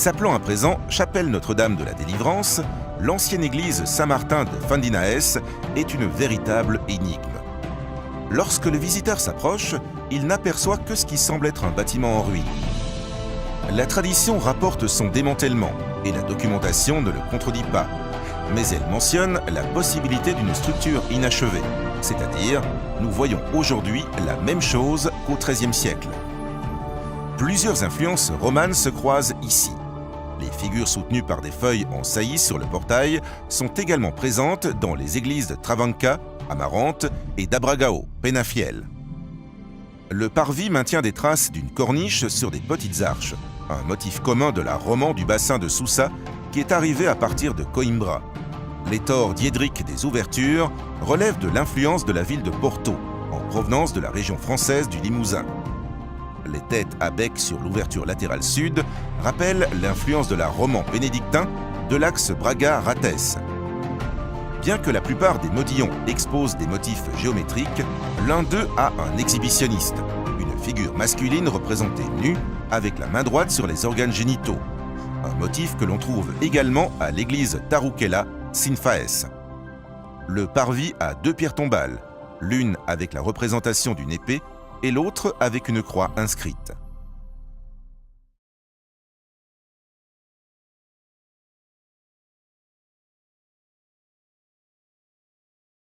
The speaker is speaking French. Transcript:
S'appelant à présent Chapelle Notre-Dame de la Délivrance, l'ancienne église Saint-Martin de Fandinaès est une véritable énigme. Lorsque le visiteur s'approche, il n'aperçoit que ce qui semble être un bâtiment en ruine. La tradition rapporte son démantèlement et la documentation ne le contredit pas, mais elle mentionne la possibilité d'une structure inachevée, c'est-à-dire nous voyons aujourd'hui la même chose qu'au XIIIe siècle. Plusieurs influences romanes se croisent ici. Les figures soutenues par des feuilles en saillie sur le portail sont également présentes dans les églises de Travanca, Amarante et d'Abragao, Penafiel. Le parvis maintient des traces d'une corniche sur des petites arches, un motif commun de l'art roman du bassin de Sousa qui est arrivé à partir de Coimbra. Les tors diédriques des ouvertures relèvent de l'influence de la ville de Porto, en provenance de la région française du Limousin. Les têtes à bec sur l'ouverture latérale sud rappellent l'influence de l'art roman bénédictin de l'axe Braga-Rathès. Bien que la plupart des modillons exposent des motifs géométriques, l'un d'eux a un exhibitionniste, une figure masculine représentée nue avec la main droite sur les organes génitaux, un motif que l'on trouve également à l'église Tarukela, Sinfaès. Le parvis a 2 pierres tombales, l'une avec la représentation d'une épée et l'autre avec une croix inscrite.